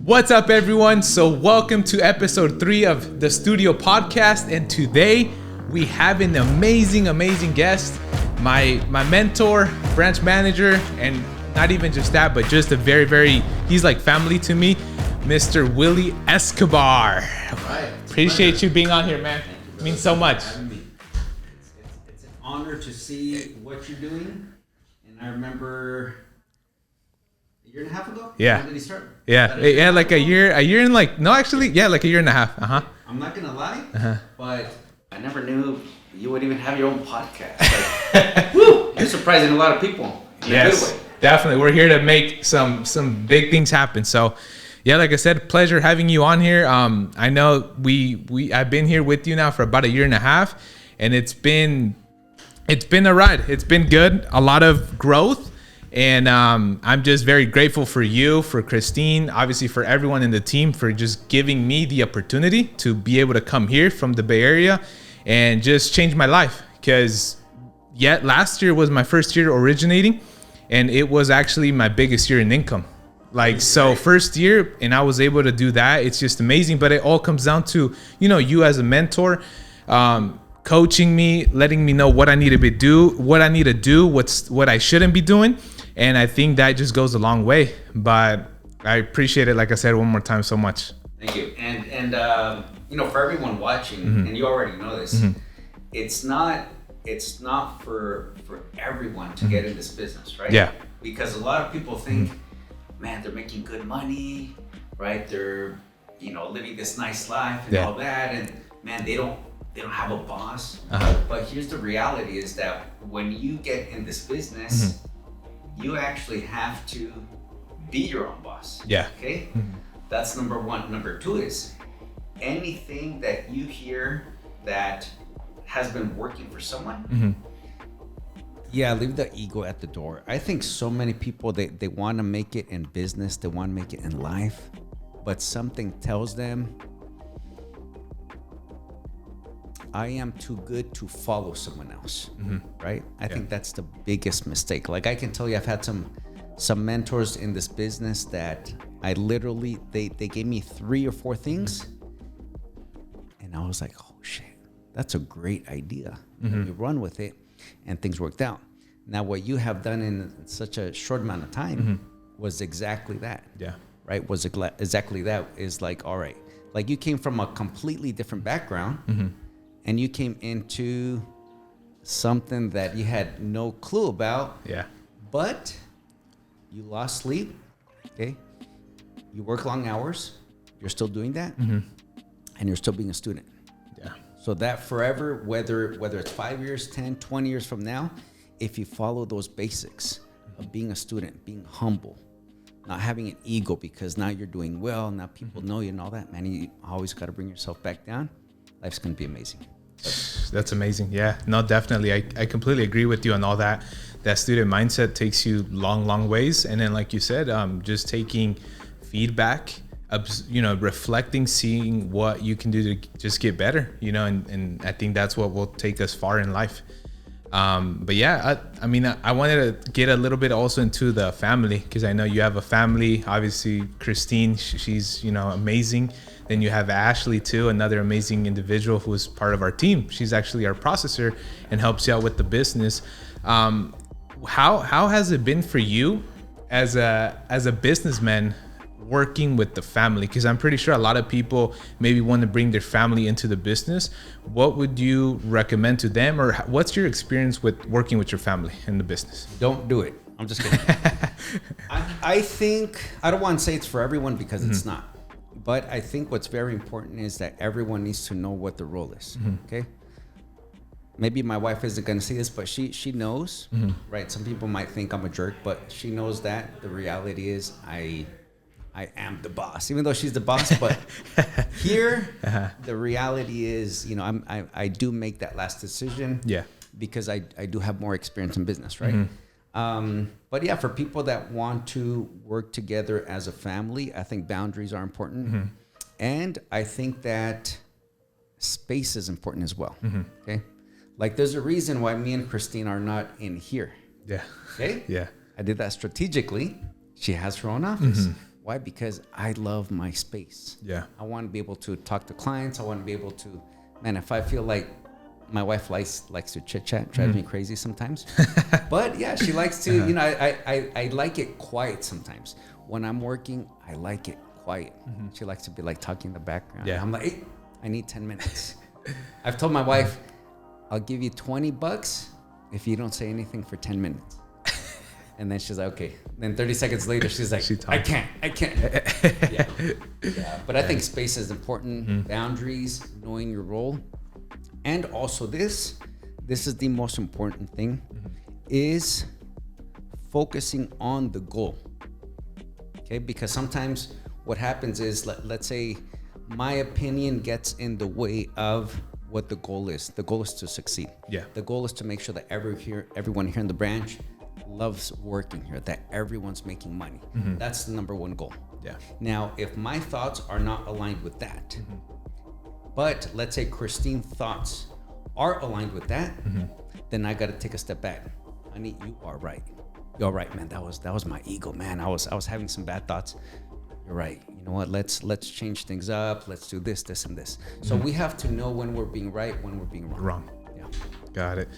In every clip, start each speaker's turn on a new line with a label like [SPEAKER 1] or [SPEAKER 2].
[SPEAKER 1] What's up, everyone? So welcome to episode 3 of the Studio Podcast, and today we have an amazing guest, my mentor, branch manager, and not even just that, but just a very he's like family to me, Mr. Willy Escobar.
[SPEAKER 2] Right.
[SPEAKER 1] Appreciate you being on here, man.
[SPEAKER 2] It
[SPEAKER 1] means so much.
[SPEAKER 2] It's an honor to see what you're doing, and I remember a year and a half ago.
[SPEAKER 1] Yeah.
[SPEAKER 2] When did he start?
[SPEAKER 1] Yeah, like a year and like like a year and a half.
[SPEAKER 2] I'm not gonna lie, but I never knew you would even have your own podcast. Like, woo, you're surprising a lot of people. In a good way.
[SPEAKER 1] Definitely. We're here to make some big things happen. So, yeah, like I said, pleasure having you on here. I know I've been here with you now for about a year and a half, and it's been a ride. It's been good. A lot of growth. And I'm just very grateful for you, for Christine, obviously for everyone in the team for just giving me the opportunity to be able to come here from the Bay Area and just change my life. Because last year was my first year originating, and it was actually my biggest year in income. First year, and I was able to do that. It's just amazing. But it all comes down to, you as a mentor, coaching me, letting me know what I need to do, what I shouldn't be doing. And I think that just goes a long way. But I appreciate it, like I said, one more time so much.
[SPEAKER 2] Thank you. And for everyone watching, and you already know this, it's not for everyone to get in this business, right?
[SPEAKER 1] Yeah.
[SPEAKER 2] Because a lot of people think, man, they're making good money, right? They're, living this nice life and all that, and man, they don't have a boss. But here's the reality: is that when you get in this business, you actually have to be your own boss.
[SPEAKER 1] Yeah.
[SPEAKER 2] Okay. That's number one. Number two is anything that you hear that has been working for someone. Yeah, leave the ego at the door. I think so many people, they want to make it in business, they want to make it in life, but something tells them, I am too good to follow someone else, right? I think that's the biggest mistake. Like I can tell you, I've had some mentors in this business that I literally, they gave me 3 or 4 things, and I was like, oh shit, that's a great idea. And we run with it, and things worked out. Now, what you have done in such a short amount of time was exactly that.
[SPEAKER 1] Yeah.
[SPEAKER 2] Right? Was exactly that. Is like, all right, like you came from a completely different background, and you came into something that you had no clue about.
[SPEAKER 1] Yeah.
[SPEAKER 2] But you lost sleep. Okay. You work long hours. You're still doing that, and you're still being a student.
[SPEAKER 1] Yeah.
[SPEAKER 2] So that forever, whether it's 5 years, 10, 20 years from now, if you follow those basics of being a student, being humble, not having an ego because now you're doing well, now people know you and all that, man, you always got to bring yourself back down. Life's going to be amazing.
[SPEAKER 1] That's amazing. Yeah, no, definitely. I completely agree with you on all that. That student mindset takes you long ways. And then, like you said, just taking feedback, reflecting, seeing what you can do to just get better, and I think that's what will take us far in life. But yeah, I wanted to get a little bit also into the family, because I know you have a family. Obviously, Christine, she's, amazing. Then you have Ashley too, another amazing individual who is part of our team. She's actually our processor and helps you out with the business. How has it been for you as a businessman working with the family? Because I'm pretty sure a lot of people maybe want to bring their family into the business. What would you recommend to them, or what's your experience with working with your family in the business?
[SPEAKER 2] Don't do it. I'm just kidding. I think, I don't want to say it's for everyone because it's not. But I think what's very important is that everyone needs to know what the role is. Okay. Maybe my wife isn't going to say this, but she knows, right? Some people might think I'm a jerk, but she knows that the reality is I am the boss, even though she's the boss. But here, the reality is, I do make that last decision. Yeah. Because I do have more experience in business, right? But yeah, for people that want to work together as a family, I think boundaries are important. And I think that space is important as well. Okay. Like there's a reason why me and Christine are not in here.
[SPEAKER 1] Yeah.
[SPEAKER 2] Okay.
[SPEAKER 1] Yeah.
[SPEAKER 2] I did that strategically. She has her own office. Why? Because I love my space.
[SPEAKER 1] Yeah.
[SPEAKER 2] I want to be able to talk to clients. I want to be able to, man, if I feel like my wife likes to chit chat, drives me crazy sometimes. But yeah, she likes to, you know, I like it quiet sometimes. When I'm working, I like it quiet. She likes to be like talking in the background.
[SPEAKER 1] Yeah.
[SPEAKER 2] I'm like, hey, I need 10 minutes. I've told my wife, I'll give you $20 if you don't say anything for 10 minutes. And then she's like, okay. Then 30 seconds later, she's like, I can't. Yeah. But I think space is important. Boundaries, knowing your role. And also this is the most important thing, is focusing on the goal. Okay, because sometimes what happens is, let's say my opinion gets in the way of what the goal is. The goal is to succeed.
[SPEAKER 1] Yeah.
[SPEAKER 2] The goal is to make sure that everyone here in the branch loves working here, that everyone's making money. That's the number one goal.
[SPEAKER 1] Yeah.
[SPEAKER 2] Now, if my thoughts are not aligned with that, but let's say Christine's thoughts are aligned with that, then I got to take a step back. Honey, you are right. You're right, man. That was my ego, man. I was having some bad thoughts. You're right. You know what? Let's change things up. Let's do this, and this. So we have to know when we're being right, when we're being wrong. Yeah.
[SPEAKER 1] Got it.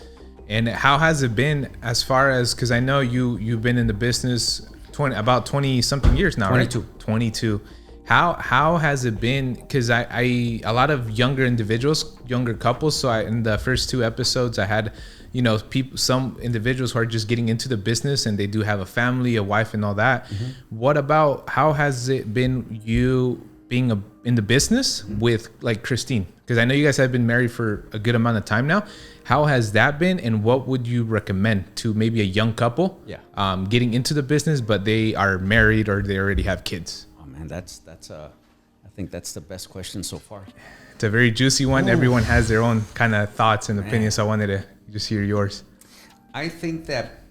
[SPEAKER 1] And how has it been as far as, because I know you've been in the business about 20 something years now,
[SPEAKER 2] 22.
[SPEAKER 1] right? 22. How has it been? Because I a lot of younger individuals, younger couples. So in the first 2 episodes, I had, you know, some individuals who are just getting into the business and they do have a family, a wife, and all that. What about, how has it been you being in the business with like Christine? Because I know you guys have been married for a good amount of time now. How has that been, and what would you recommend to maybe a young couple getting into the business, but they are married or they already have kids?
[SPEAKER 2] Oh man, that's I think that's the best question so far.
[SPEAKER 1] It's a very juicy one.
[SPEAKER 2] Ooh.
[SPEAKER 1] Everyone has their own kind of thoughts and opinions, so I wanted to just hear yours.
[SPEAKER 2] I think that,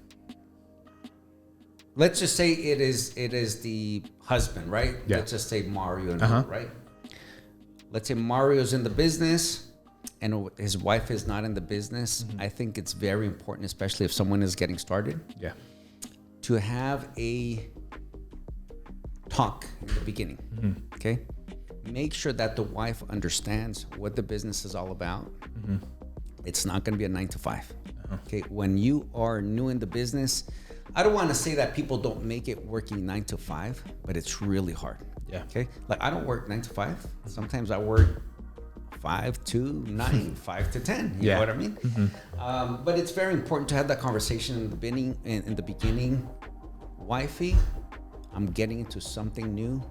[SPEAKER 2] let's just say it is the husband, right?
[SPEAKER 1] Yeah.
[SPEAKER 2] Let's just say Mario and her, right? Let's say Mario's in the business and his wife is not in the business. I think it's very important, especially if someone is getting started, to have a talk in the beginning. Okay, make sure that the wife understands what the business is all about. It's not going to be a 9 to 5. Okay, when you are new in the business, I don't want to say that people don't make it working 9 to 5, but it's really hard. Okay, like I don't work 9 to 5. Sometimes I work 5 to 9, 5 to 10. You know what I mean? But it's very important to have that conversation in the beginning. Wifey, I'm getting into something new.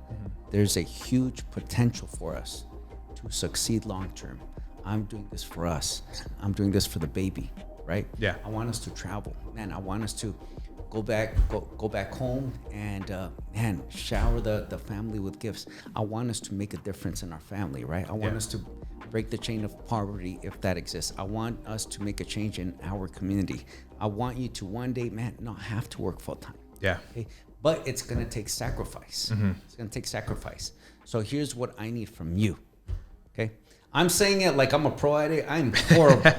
[SPEAKER 2] There's a huge potential for us to succeed long term. I'm doing this for us. I'm doing this for the baby, right?
[SPEAKER 1] Yeah.
[SPEAKER 2] I want us to travel, man. I want us to go back home and shower the family with gifts. I want us to make a difference in our family, right? I want us to break the chain of poverty if that exists. I want us to make a change in our community. I want you to one day, man, not have to work full time.
[SPEAKER 1] Yeah.
[SPEAKER 2] Okay? But it's gonna take sacrifice. It's gonna take sacrifice. So here's what I need from you. Okay. I'm saying it like I'm a pro at it. I'm horrible.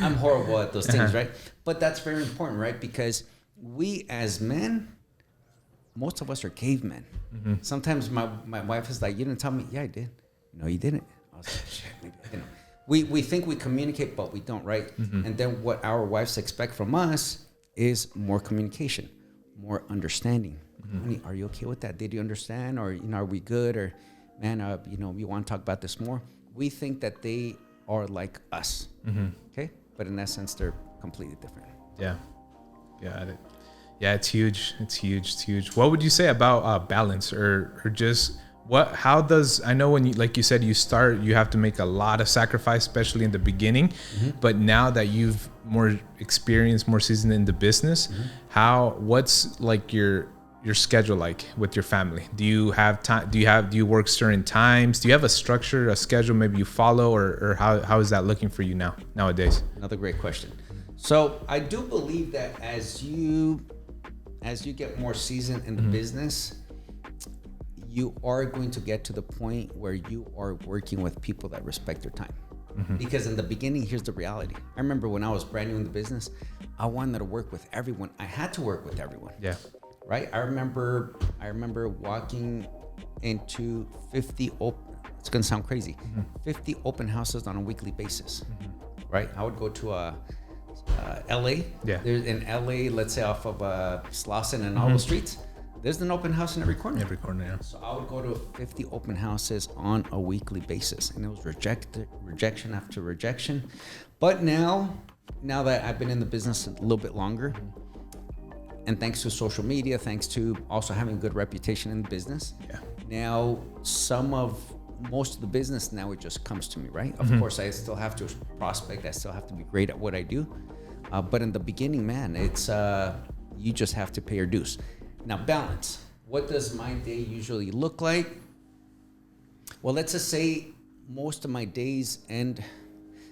[SPEAKER 2] I'm horrible at those things, right? But that's very important, right? Because we as men, most of us are cavemen. Sometimes my wife is like, you didn't tell me. Yeah, I did. No, you didn't. I was like, shit, maybe I didn't. We think we communicate, but we don't, right? And then what our wives expect from us is more communication, more understanding. Honey, are you okay with that? Did you understand? Or, are we good? Or, man, we want to talk about this more. We think that they are like us, okay? But in essence, they're completely different.
[SPEAKER 1] Yeah, got it. Yeah, it's huge. It's huge. What would you say about balance or just how does, I know when you, like you said, you have to make a lot of sacrifice, especially in the beginning, but now that you've more experience, more seasoned in the business, what's like your schedule like with your family? Do you have time? Do you work certain times? Do you have a structure, a schedule maybe you follow, or how is that looking for you nowadays?
[SPEAKER 2] Another great question. So I do believe that as you get more seasoned in the business, you are going to get to the point where you are working with people that respect their time. Because in the beginning, here's the reality. I remember when I was brand new in the business, I wanted to work with everyone. I had to work with everyone.
[SPEAKER 1] Yeah.
[SPEAKER 2] right? I remember walking into 50 open, it's gonna sound crazy, 50 open houses on a weekly basis, right? I would go to LA.
[SPEAKER 1] Yeah.
[SPEAKER 2] There's in LA, let's say off of Slauson and all those streets, there's an open house in every corner.
[SPEAKER 1] Every corner, yeah.
[SPEAKER 2] So I would go to 50 open houses on a weekly basis, and it was rejection after rejection. But now that I've been in the business a little bit longer, and thanks to social media, thanks to also having a good reputation in the business, now most of the business now it just comes to me, right? Of course, I still have to prospect. I still have to be great at what I do. But in the beginning, man, it's you just have to pay your dues. Now, balance. What does my day usually look like? Well, let's just say most of my days end.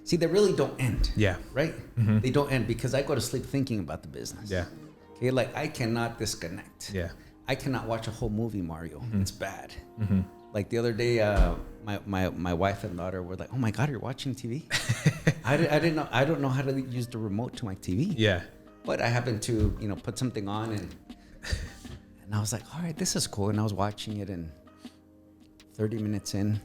[SPEAKER 2] See, they really don't end.
[SPEAKER 1] Yeah.
[SPEAKER 2] Right? They don't end because I go to sleep thinking about the business.
[SPEAKER 1] Yeah.
[SPEAKER 2] Okay, like I cannot disconnect.
[SPEAKER 1] Yeah.
[SPEAKER 2] I cannot watch a whole movie, Mario. It's bad. Like the other day, my wife and daughter were like, "Oh my God, you're watching TV?" I didn't know. I don't know how to use the remote to my TV.
[SPEAKER 1] Yeah.
[SPEAKER 2] But I happened to, put something on and I was like, all right, this is cool. And I was watching it, and 30 minutes in,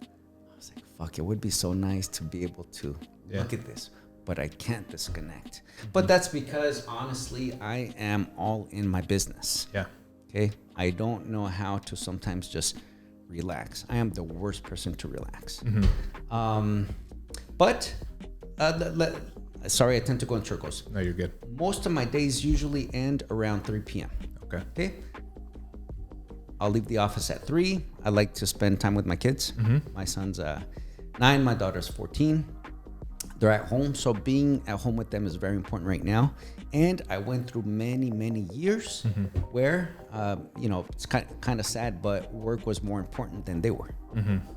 [SPEAKER 2] I was like, fuck, it would be so nice to be able to look at this, but I can't disconnect. But that's because honestly, I am all in my business.
[SPEAKER 1] Yeah.
[SPEAKER 2] Okay. I don't know how to sometimes just relax. I am the worst person to relax. But sorry, I tend to go in circles.
[SPEAKER 1] No, you're good.
[SPEAKER 2] Most of my days usually end around 3 p.m. Okay. I'll leave the office at 3. I like to spend time with my kids. My son's 9, my daughter's 14. They're at home, so being at home with them is very important right now. And I went through many, many years where, it's kind of sad, but work was more important than they were,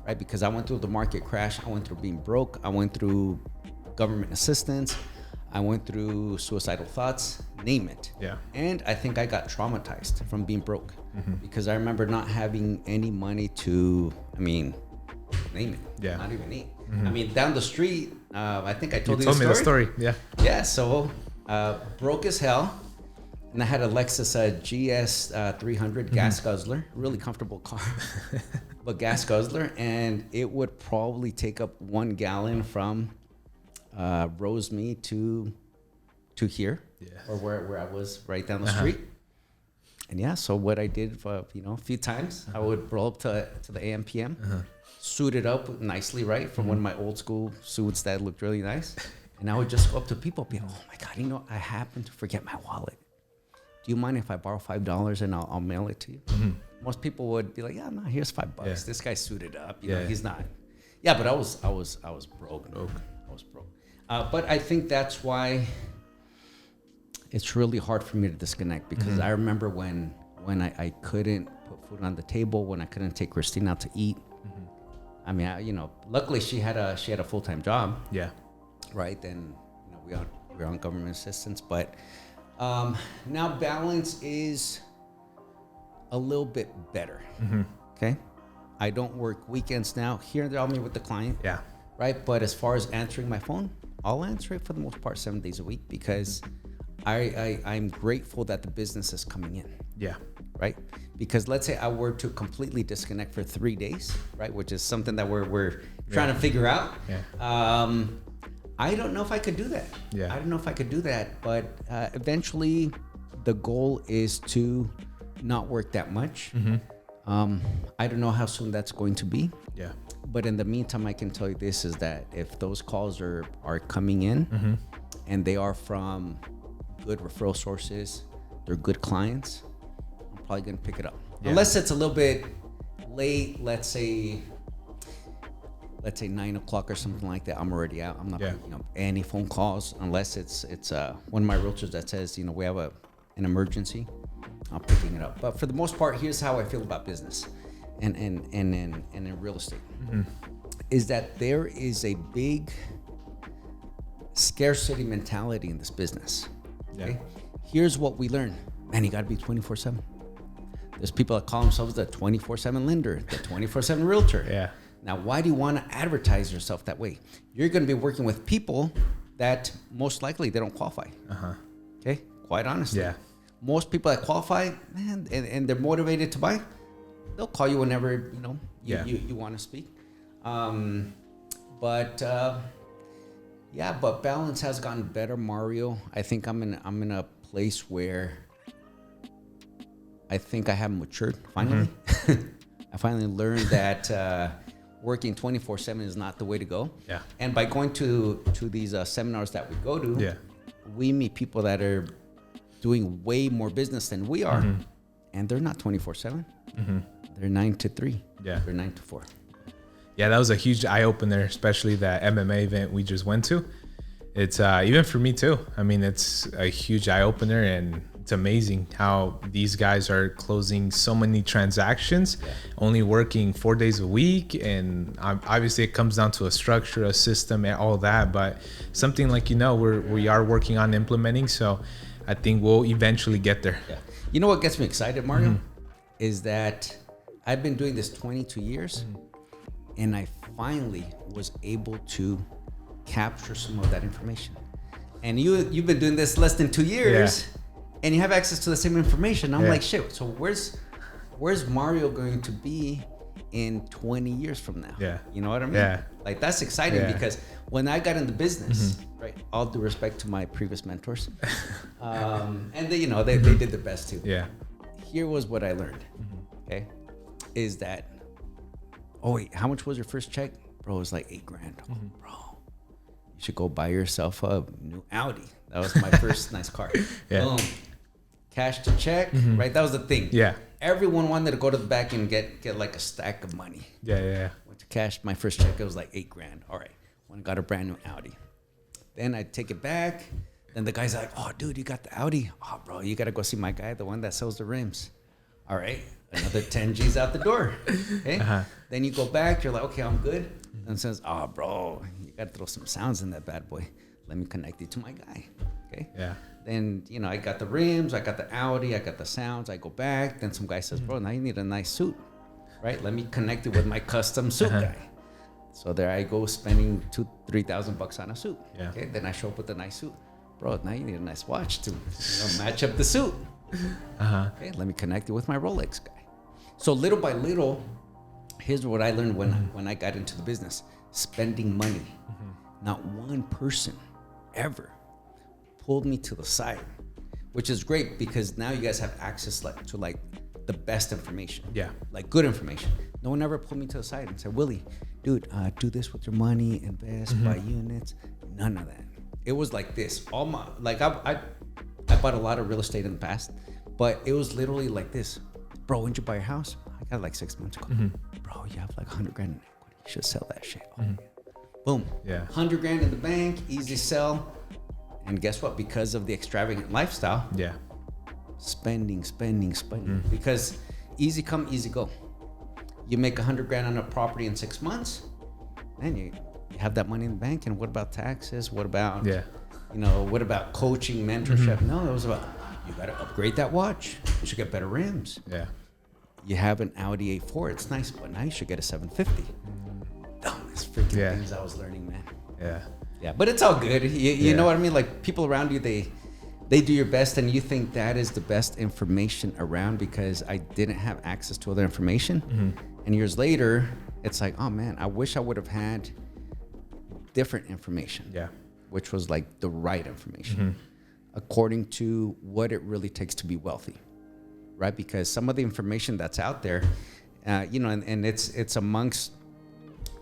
[SPEAKER 2] right? Because I went through the market crash. I went through being broke. I went through government assistance. I went through suicidal thoughts, name it.
[SPEAKER 1] Yeah.
[SPEAKER 2] And I think I got traumatized from being broke because I remember not having any money to, name it.
[SPEAKER 1] Yeah.
[SPEAKER 2] Not even eat. Down the street, I think I told you
[SPEAKER 1] told me the story. Yeah.
[SPEAKER 2] Yeah. So broke as hell. And I had a Lexus GS 300 gas guzzler, really comfortable car, but gas guzzler. And it would probably take up 1 gallon from Rosemead to here, or where I was right down the street. And so what I did for a few times, I would roll up to the AM PM, suit it up nicely, right, from one of my old school suits that looked really nice, and I would just go up to people, be like, "Oh my God, I happen to forget my wallet. Do you mind if I borrow $5 and I'll mail it to you?" Most people would be like, "Yeah, no, here's $5.
[SPEAKER 1] Yeah.
[SPEAKER 2] This guy's suited up. He's not." Yeah, but I was broke. I was broke. But I think that's why it's really hard for me to disconnect, because I remember when I couldn't put food on the table, when I couldn't take Christine out to eat. Luckily she had a full-time job. Yeah. Right. Then we're on government assistance, but now balance is a little bit better. Okay. I don't work weekends now. Here and there, I'll meet with the client. Yeah. Right. But as far as answering my phone, I'll answer it for the most part 7 days a week, because I'm grateful that the business is coming in. Yeah. Right. Because let's say I were to completely disconnect for 3 days, right, which is something that we're trying to figure out. Yeah. I don't know if I could do that. Yeah. I don't know if I could do that, but eventually the goal is to not work that much. I don't know how soon that's going to be. Yeah. But in the meantime, I can tell you this, is that if those calls are coming in and they are from good referral sources, they're good clients, I'm probably going to pick it up. Yeah. Unless it's a little bit late, let's say 9 o'clock or something like that, I'm already out. I'm not picking up any phone calls unless it's one of my realtors that says, we have an emergency. I'm picking it up. But for the most part, here's how I feel about business and in real estate, is that there is a big scarcity mentality in this business. Okay? Here's what we learn. Man, you got to be 24/7. There's people that call themselves the 24/7 lender, the 24/7 realtor. Yeah. Now, why do you want to advertise yourself that way? You're going to be working with people that most likely they don't qualify. Okay? Quite honestly. Yeah. most people that qualify, man, and they're motivated to buy, they'll call you whenever you want to speak. But balance has gotten better, Mario. I think I'm in a place where I think I have matured finally. I finally learned that working 24/7 is not the way to go.
[SPEAKER 1] Yeah.
[SPEAKER 2] And by going to these seminars that we go to, we meet people that are doing way more business than we are, and they're not 24/7. They're 9 to 3.
[SPEAKER 1] Yeah.
[SPEAKER 2] They're 9 to 4.
[SPEAKER 1] Yeah, that was a huge eye opener, especially that MMA event we just went to. It's even for me too. I mean, it's a huge eye opener, and it's amazing how these guys are closing so many transactions, only working 4 days a week. And obviously it comes down to a structure, a system, and all that, but something like, we are working on implementing. So I think we'll eventually get there.
[SPEAKER 2] Yeah. You know what gets me excited, Mario, is that I've been doing this 22 years, and I finally was able to capture some of that information. And you've been doing this less than 2 years, and you have access to the same information. I'm like, shit. So where's Mario going to be in 20 years from now?
[SPEAKER 1] Yeah.
[SPEAKER 2] You know what I mean?
[SPEAKER 1] Yeah.
[SPEAKER 2] Like, that's exciting because when I got into business, right, all due respect to my previous mentors, and they did their best too.
[SPEAKER 1] Yeah.
[SPEAKER 2] Here was what I learned. Okay, is that, oh wait, how much was your first check? Bro, it was like $8,000. Bro, you should go buy yourself a new Audi. That was my first nice car. Boom. Cash to check, right? That was the thing.
[SPEAKER 1] Yeah.
[SPEAKER 2] Everyone wanted to go to the back and get like a stack of money.
[SPEAKER 1] Yeah.
[SPEAKER 2] Went to cash my first check. It was like $8,000. All right. Went and got a brand new Audi. Then I take it back. Then the guy's like, oh, dude, you got the Audi? Oh, bro, you got to go see my guy, the one that sells the rims. All right. Another 10 G's out the door. Okay. Then you go back. You're like, okay, I'm good. And says, oh, bro, you got to throw some sounds in that bad boy. Let me connect you to my guy. Okay.
[SPEAKER 1] Yeah.
[SPEAKER 2] Then, I got the rims, I got the Audi, I got the sounds. I go back. Then some guy says, bro, now you need a nice suit, right? Let me connect it with my custom suit guy. So there I go, spending $2,000-3,000 on a suit.
[SPEAKER 1] Yeah.
[SPEAKER 2] Okay. Then I show up with a nice suit. Bro, now you need a nice watch to match up the suit. Okay. Let me connect it with my Rolex guy. So little by little, here's what I learned when I got into the business: spending money. Not one person ever pulled me to the side, which is great because now you guys have access to the best information.
[SPEAKER 1] Yeah. Like
[SPEAKER 2] good information. No one ever pulled me to the side and said, Willy, dude, do this with your money, invest, buy units. None of that. It was like this. All my I bought a lot of real estate in the past, but it was literally like this. Bro, when did you buy your house? I got like 6 months ago. Bro, you have like $100,000 in equity. You should sell that shit. Oh, yeah. Boom. Yeah. $100,000 in the bank, easy sell. And guess what? Because of the extravagant lifestyle, spending. Because easy come, easy go. You make $100,000 on a property in 6 months, then you have that money in the bank. And what about taxes? What about what about coaching, mentorship? No, it was about, you got to upgrade that watch. You should get better rims. Yeah. You have an Audi A4. It's nice, but now you should get a 750. Dumbest freaking things I was learning, man. Yeah, but it's all good. You know what I mean? Like, people around you, they do your best, and you think that is the best information around because I didn't have access to other information. And years later, it's like, oh man, I wish I would have had different information. Yeah. Which was like the right information according to what it really takes to be wealthy, right? Because some of the information that's out there, and it's amongst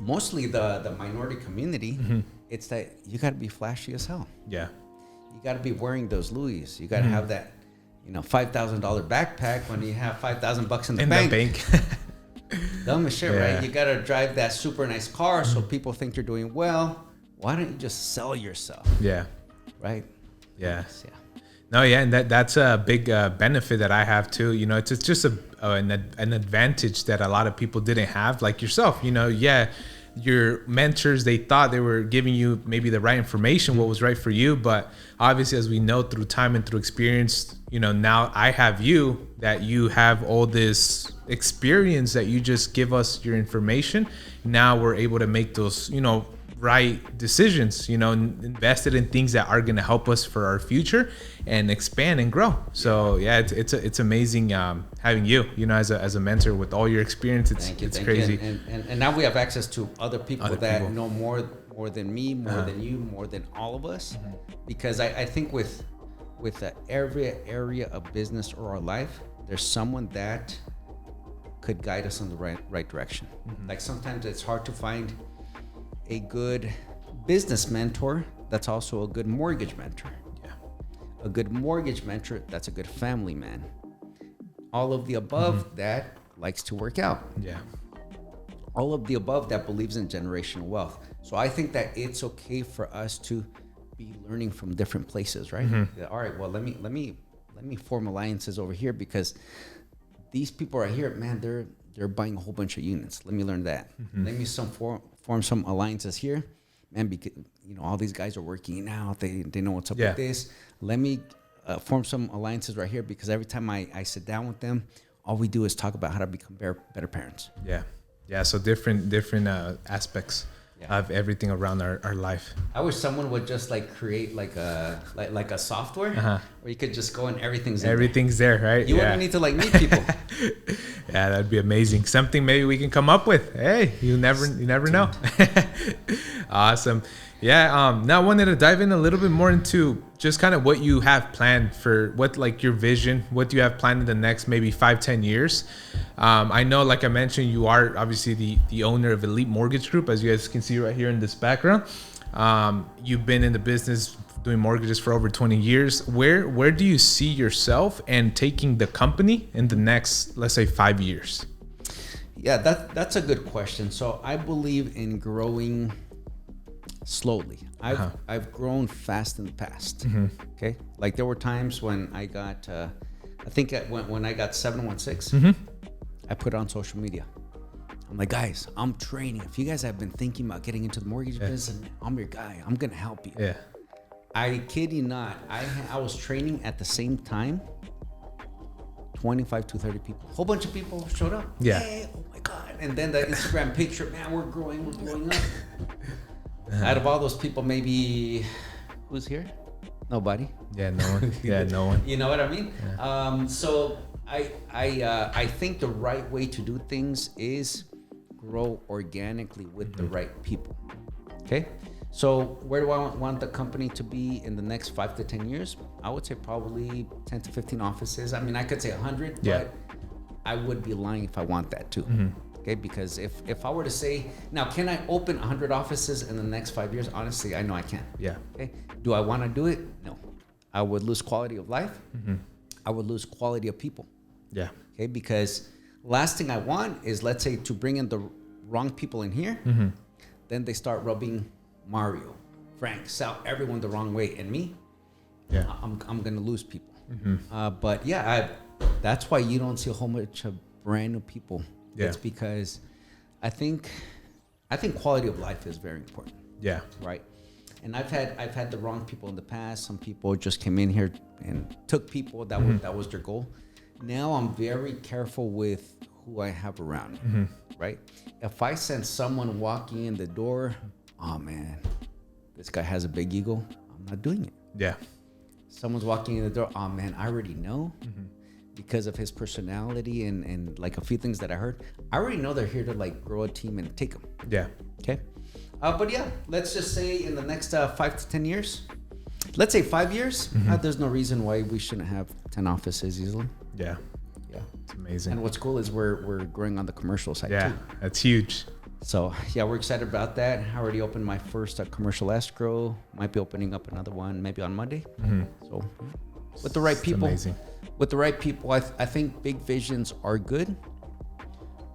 [SPEAKER 2] mostly the minority community. It's that you got to be flashy as hell. Yeah. You got to be wearing those Louis. You got to have that, $5,000 backpack when you have $5,000 in the bank. Dumb as shit, right? You got to drive that super nice car so people think you're doing well. Why don't you just sell yourself? Yeah. Right? Yeah. No, and that's a big benefit that I have too. It's just an advantage that a lot of people didn't have, like yourself. Your mentors, they thought they were giving you maybe the right information, what was right for you. But obviously, as we know through time and through experience, now I have you, that you have all this experience that you just give us your information. Now we're able to make those,
[SPEAKER 1] right decisions, invested in things that are going to help us for our future and expand and grow. So yeah, it's amazing having you, as a mentor with all your experience. It's crazy.
[SPEAKER 2] And now we have access to other people that know more than me, more than you, more than all of us. Because I think with every area of business or our life, there's someone that could guide us in the right direction. Like sometimes it's hard to find a good business mentor that's also a good mortgage mentor. Yeah. A good mortgage mentor that's a good family man. All of the above that likes to work out. Yeah. All of the above that believes in generational wealth. So I think that it's okay for us to be learning from different places, right? All right, well, let me form alliances over here because these people right here, man, they're buying a whole bunch of units. Let me learn that. Let me form some alliances here, man. Because all these guys are working out. They know what's up with this. Let me form some alliances right here because every time I sit down with them, all we do is talk about how to become better parents.
[SPEAKER 1] Yeah. So different aspects of everything around our life.
[SPEAKER 2] I wish someone would just create like a software where you could just go and everything's
[SPEAKER 1] there, right?
[SPEAKER 2] You wouldn't need to meet people.
[SPEAKER 1] Yeah, that'd be amazing. Something maybe we can come up with. Hey, you never know. Awesome. Yeah. Now I wanted to dive in a little bit more into just kind of what you have planned for your vision, what you have planned in the next maybe 5-10 years. I know, like I mentioned, you are obviously the owner of Elite Mortgage Group, as you guys can see right here in this background. You've been in the business doing mortgages for over 20 years. Where do you see yourself and taking the company in the next, let's say, 5 years?
[SPEAKER 2] Yeah, that's a good question. So I believe in growing slowly. I've grown fast in the past. Okay, like there were times when I got, I think when I got 716, I put it on social media. I'm like, guys, I'm training. If you guys have been thinking about getting into the mortgage business, I'm your guy. I'm gonna help you. Yeah. I kid you not. I was training at the same time. 25 to 30 people. A whole bunch of people showed up. Yeah. Hey, oh my God. And then the Instagram picture, man, we're growing up. Out of all those people, maybe who's here? Nobody.
[SPEAKER 1] Yeah, no one. Yeah, no one.
[SPEAKER 2] You know what I mean? Yeah. So I think the right way to do things is grow organically with the right people. Okay. So where do I want the company to be in the next 5 to 10 years? I would say probably 10 to 15 offices. I mean, I could say 100, but I would be lying if I want that too. Okay, because if I were to say, now, can I open 100 offices in the next 5 years? Honestly, I know I can. Yeah. Okay. Do I want to do it? No. I would lose quality of life. I would lose quality of people. Yeah. Okay, because last thing I want is, let's say, to bring in the wrong people in here, then they start rubbing Mario, Frank, Sal, everyone the wrong way, and me. Yeah. I'm gonna lose people. But yeah, that's why you don't see a whole bunch of brand new people. Yeah. It's because I think quality of life is very important. Yeah. Right. And I've had the wrong people in the past. Some people just came in here and took people that was their goal. Now I'm very careful with who I have around me. Right. If I sense someone walking in the door, oh man, this guy has a big ego, I'm not doing it. Yeah. Someone's walking in the door, oh man, I already know. Because of his personality and like a few things that I heard, I already know they're here to grow a team and take them. Yeah. Okay. But yeah, let's just say in the next 5 to 10 years, let's say 5 years, there's no reason why we shouldn't have 10 offices easily. Yeah. Yeah. It's amazing. And what's cool is we're growing on the commercial side too. Yeah,
[SPEAKER 1] that's huge.
[SPEAKER 2] So yeah, we're excited about that. I already opened my first commercial escrow. Might be opening up another one maybe on Monday. So with the right people. Amazing. With the right people, I think big visions are good,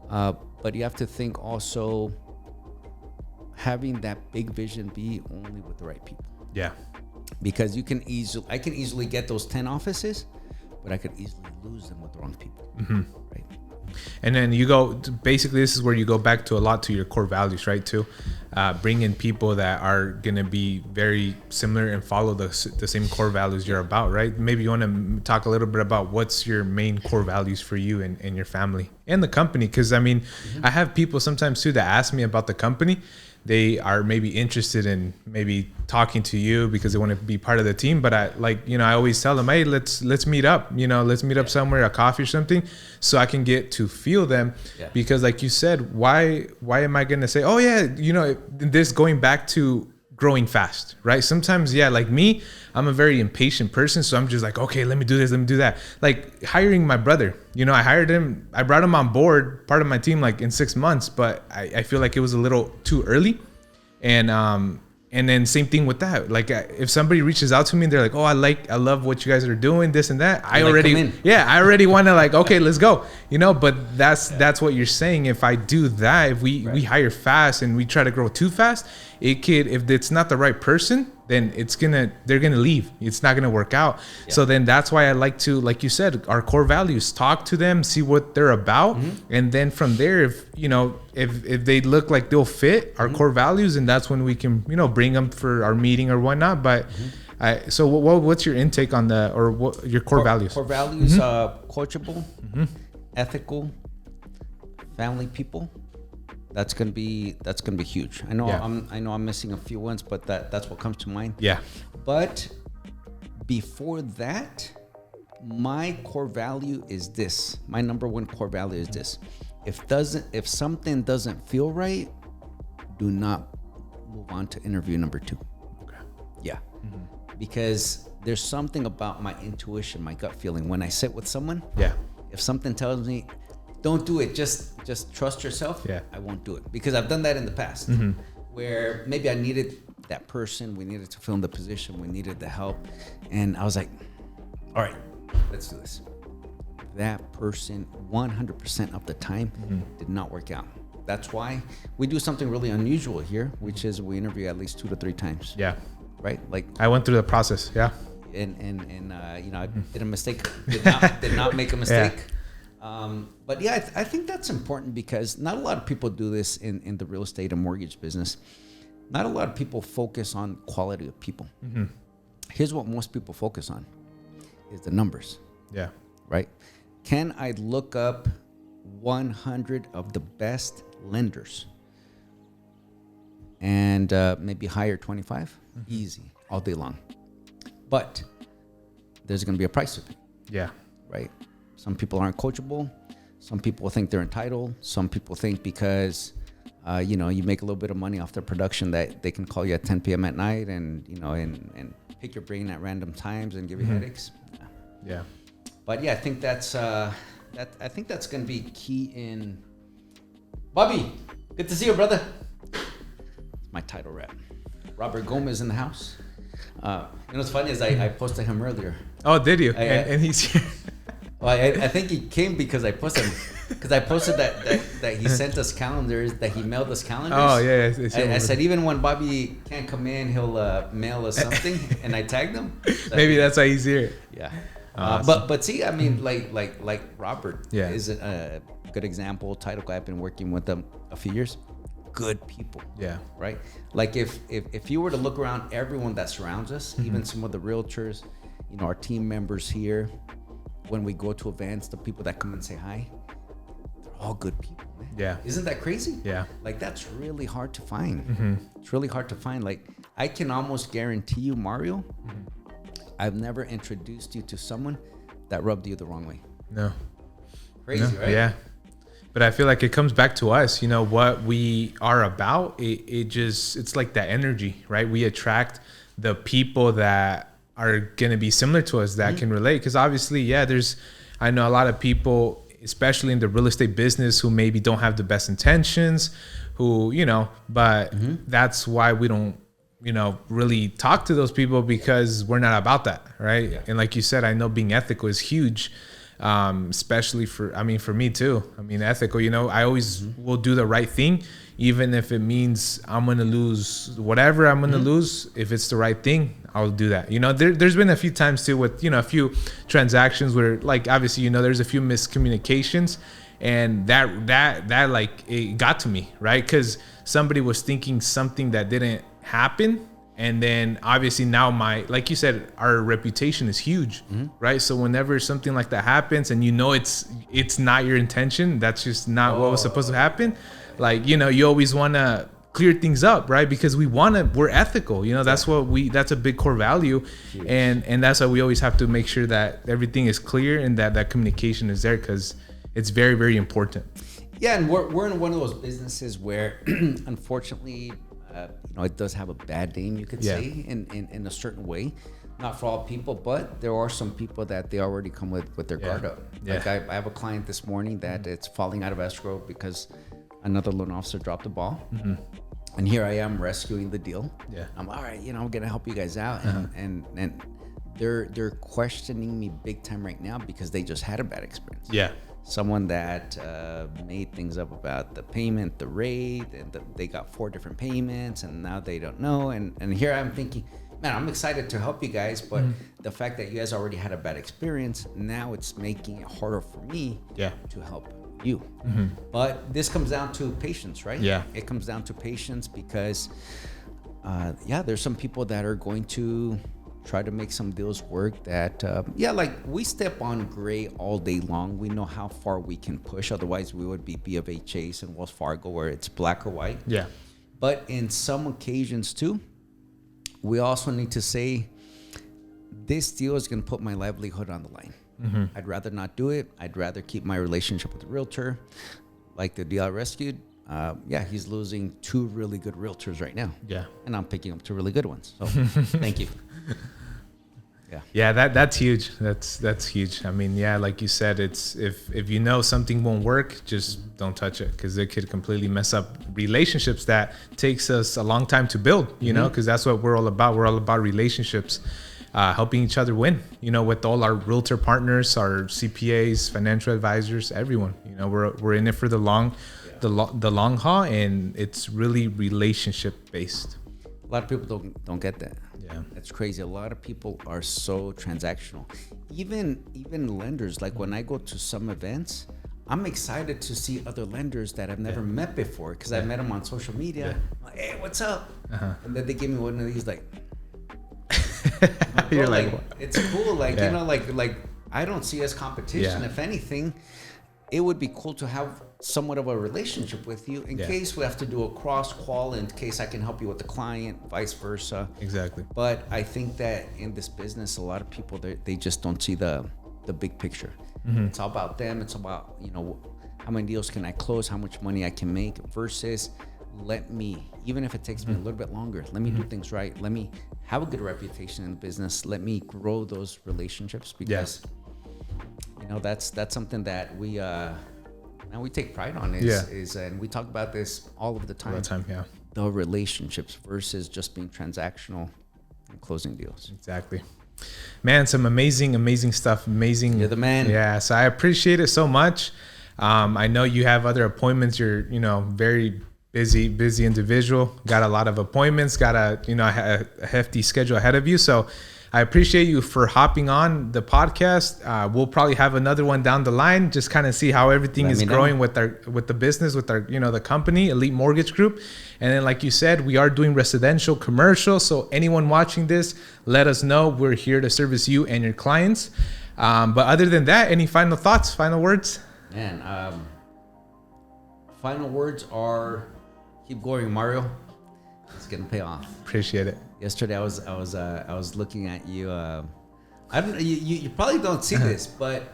[SPEAKER 2] but you have to think also having that big vision be only with the right people. Yeah. Because I can easily get those 10 offices, but I could easily lose them with the wrong people. Right.
[SPEAKER 1] And then basically this is where you go back to a lot to your core values, right? To bring in people that are going to be very similar and follow the same core values you're about, right? Maybe you want to talk a little bit about what's your main core values for you and your family and the company. Because I mean, I have people sometimes too that ask me about the company they are maybe interested in maybe talking to you because they want to be part of the team. But I always tell them, hey, let's meet up, let's meet up somewhere, a coffee or something, so I can get to feel them.
[SPEAKER 2] Yeah.
[SPEAKER 1] Because like you said, why am I going to say, oh yeah, this going back to growing fast, right? Sometimes, like me, I'm a very impatient person. So I'm just like, okay, let me do this, let me do that. Like hiring my brother, I hired him, I brought him on board, part of my team, like in 6 months, but I feel like it was a little too early. And then same thing with that. Like if somebody reaches out to me and they're like, oh, I love what you guys are doing, this and that. I already want to like, okay, let's go, but that's what you're saying. If I do that, if we hire fast and we try to grow too fast, if it's not the right person, then they're going to leave. It's not going to work out. Yeah. So then that's why I like to, like you said, our core values, talk to them, see what they're about. Mm-hmm. And then from there, if they look like they'll fit our core values, and that's when we can, bring them for our meeting or whatnot. But so what's your intake on what your core values?
[SPEAKER 2] Core values, coachable, ethical, family people. That's gonna be huge. I know I'm missing a few ones, but that's what comes to mind.
[SPEAKER 1] Yeah.
[SPEAKER 2] But before that, my core value is this. My number one core value is this. If something doesn't feel right, do not move on to interview number 2.
[SPEAKER 1] Okay.
[SPEAKER 2] Yeah. Mm-hmm. Because there's something about my intuition, my gut feeling. When I sit with someone, if something tells me, don't do it, just trust yourself, I won't do it. Because I've done that in the past, where maybe I needed that person, we needed to fill in the position, we needed the help, and I was like, all right, let's do this. That person 100% of the time did not work out. That's why we do something really unusual here, which is we interview at least 2 to 3 times.
[SPEAKER 1] Yeah.
[SPEAKER 2] Right? Like
[SPEAKER 1] I went through the process. Yeah.
[SPEAKER 2] And I did a mistake, did not make a mistake. Yeah. But I think that's important because not a lot of people do this in the real estate and mortgage business. Not a lot of people focus on quality of people. Mm-hmm. Here's what most people focus on is the numbers.
[SPEAKER 1] Yeah.
[SPEAKER 2] Right? Can I look up 100 of the best lenders and maybe hire 25? Easy, all day long. But there's going to be a price to pay.
[SPEAKER 1] Yeah.
[SPEAKER 2] Right? Some people aren't coachable. Some people think they're entitled. Some people think because, you make a little bit of money off their production that they can call you at 10 p.m. at night and pick your brain at random times and give you headaches.
[SPEAKER 1] Yeah.
[SPEAKER 2] But I think that's I think that's going to be key in. Bobby, good to see you, brother. My title rap. Robert Gomez in the house. What's funny is I posted him earlier.
[SPEAKER 1] Oh, did you? And he's here.
[SPEAKER 2] Well, I think he came because I posted that he sent us calendars, that he mailed us calendars.
[SPEAKER 1] Oh, yeah.
[SPEAKER 2] I said, even when Bobby can't come in, he'll mail us something, and I tagged him. So
[SPEAKER 1] maybe that's why he's here.
[SPEAKER 2] Yeah. Awesome. But see, I mean, like Robert is a good example. Title guy, I've been working with them a few years. Good people.
[SPEAKER 1] Yeah.
[SPEAKER 2] Right? Like if you were to look around everyone that surrounds us, even some of the realtors, our team members here, when we go to events, the people that come and say hi, they're all good people, man.
[SPEAKER 1] Yeah.
[SPEAKER 2] Isn't that crazy?
[SPEAKER 1] Yeah.
[SPEAKER 2] Like that's really hard to find. It's really hard to find. Like I can almost guarantee you, Mario, I've never introduced you to someone that rubbed you the wrong way.
[SPEAKER 1] No.
[SPEAKER 2] Crazy, right?
[SPEAKER 1] Yeah. But I feel like it comes back to us, what we are about. It's like that energy, right? We attract the people that are going to be similar to us that can relate. Because obviously, I know a lot of people, especially in the real estate business, who maybe don't have the best intentions, but that's why we don't, really talk to those people, because we're not about that. Right. Yeah. And like you said, I know being ethical is huge. Especially for me too. Ethical, I always will do the right thing, even if it means I'm going to lose whatever I'm going to lose. If it's the right thing, I'll do that. There's been a few times too with, a few transactions where, like, obviously, there's a few miscommunications, and that like, it got to me, right? Because somebody was thinking something that didn't happen. And then obviously now like you said, our reputation is huge, right? So whenever something like that happens and it's not your intention, that's just not what was supposed to happen. Like, you always want to clear things up, right? Because we're ethical, that's that's a big core value. Huge. And that's why we always have to make sure that everything is clear and that communication is there, because it's very, very important.
[SPEAKER 2] Yeah, and we're in one of those businesses where, unfortunately, it does have a bad name, you could say, in a certain way. Not for all people, but there are some people that they already come with their guard up. Yeah. Like I have a client this morning that it's falling out of escrow because another loan officer dropped the ball. Mm-hmm. And here I am rescuing the deal. Yeah. I'm all right, I'm gonna help you guys out. And they're questioning me big time right now because they just had a bad experience. Yeah. Someone that made things up about the payment, the rate, and they got 4 different payments, and now they don't know. And here I'm thinking, man, I'm excited to help you guys, but the fact that you guys already had a bad experience, now it's making it harder for me to help you. Mm-hmm. But this comes down to patience, right? Yeah. It comes down to patience because, there's some people that are going to try to make some deals work that, like we step on gray all day long. We know how far we can push. Otherwise, we would be B of A Chase and Wells Fargo where it's black or white. Yeah. But in some occasions too, we also need to say, this deal is going to put my livelihood on the line. Mm-hmm. I'd rather not do it. I'd rather keep my relationship with the realtor. Like the deal I rescued, he's losing 2 really good realtors right now. Yeah. And I'm picking up 2 really good ones. So thank you. Yeah,
[SPEAKER 1] that's huge. That's huge. I mean, like you said, it's if you know something won't work, just don't touch it, because it could completely mess up relationships that takes us a long time to build, because that's what we're all about. We're all about relationships, helping each other win, with all our realtor partners, our CPAs, financial advisors, everyone. We're in it for the long haul, and it's really relationship based.
[SPEAKER 2] A lot of people don't get that. Yeah, that's crazy. A lot of people are so transactional. Even lenders, like when I go to some events, I'm excited to see other lenders that I've never met before, because I met them on social media. I'm like, hey, what's up? And then they give me one of these, like, you're like, it's cool. Like, like I don't see as competition. Yeah. If anything, it would be cool to have somewhat of a relationship with you in case we have to do a cross qual, in case I can help you with the client, vice versa. Exactly. But I think that in this business, a lot of people, they just don't see the big picture. Mm-hmm. It's all about them. It's about, how many deals can I close, how much money I can make, versus let me, even if it takes me a little bit longer, let me do things right. Let me have a good reputation in the business. Let me grow those relationships, because that's something that we take pride on is and we talk about this all of the time. The relationships versus just being transactional and closing deals.
[SPEAKER 1] Exactly. Man, some amazing stuff. Amazing.
[SPEAKER 2] You're the man.
[SPEAKER 1] Yeah. So I appreciate it so much. I know you have other appointments. You're, very busy individual, got a lot of appointments, got a hefty schedule ahead of you. So I appreciate you for hopping on the podcast. We'll probably have another one down the line, just kind of see how everything is growing with the business, with our, the company, Elite Mortgage Group. And then, like you said, we are doing residential, commercial. So anyone watching this, let us know. We're here to service you and your clients. But other than that, any final thoughts, final words?
[SPEAKER 2] Man, final words are, keep going, Mario. It's gonna pay off.
[SPEAKER 1] Appreciate it.
[SPEAKER 2] Yesterday, I was looking at you. I don't. You probably don't see this, but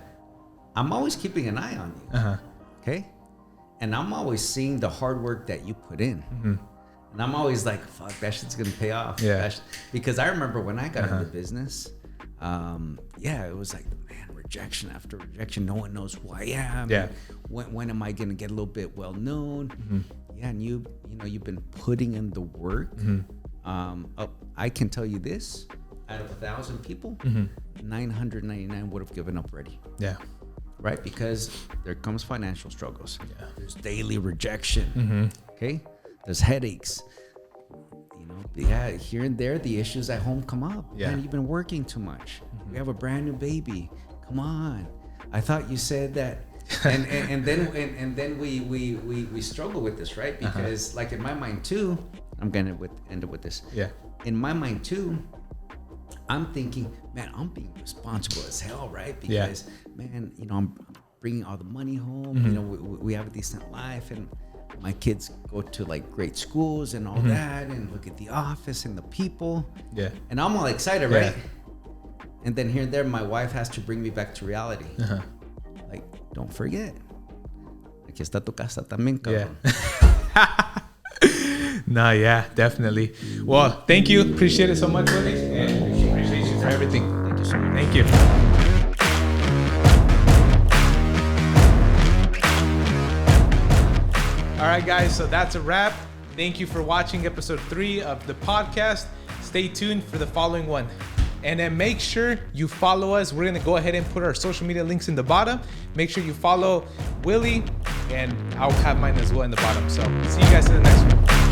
[SPEAKER 2] I'm always keeping an eye on you. Okay, and I'm always seeing the hard work that you put in, and I'm always like, "Fuck, that shit's gonna pay off." Yeah. Because I remember when I got into business, it was like, man, rejection after rejection. No one knows who I am. Yeah. When am I gonna get a little bit well known? Yeah, and you've been putting in the work. I can tell you this: out of 1,000 people, 999 would have given up already. Yeah. Right? Because there comes financial struggles. Yeah. There's daily rejection. Okay? There's headaches. Here and there, the issues at home come up. Yeah. Man, you've been working too much. We have a brand new baby. Come on. I thought you said that. and then we struggle with this, right? Because like in my mind too, I'm gonna end up with this. Yeah. In my mind too, I'm thinking, man, I'm being responsible as hell, right? Because man, I'm bringing all the money home. We have a decent life, and my kids go to like great schools and all that, and look at the office and the people.
[SPEAKER 1] Yeah.
[SPEAKER 2] And I'm all excited, right? And then here and there, my wife has to bring me back to reality. Like, don't forget, aquí está tu casa también, cabrón.
[SPEAKER 1] No, yeah, definitely. Well, thank you. Appreciate it so much, Willy. And appreciate you for everything.
[SPEAKER 2] Thank you so much.
[SPEAKER 1] Thank you. All right, guys. So that's a wrap. Thank you for watching episode 3 of the podcast. Stay tuned for the following one. And then make sure you follow us. We're going to go ahead and put our social media links in the bottom. Make sure you follow Willy, and I'll have mine as well in the bottom. So see you guys in the next one.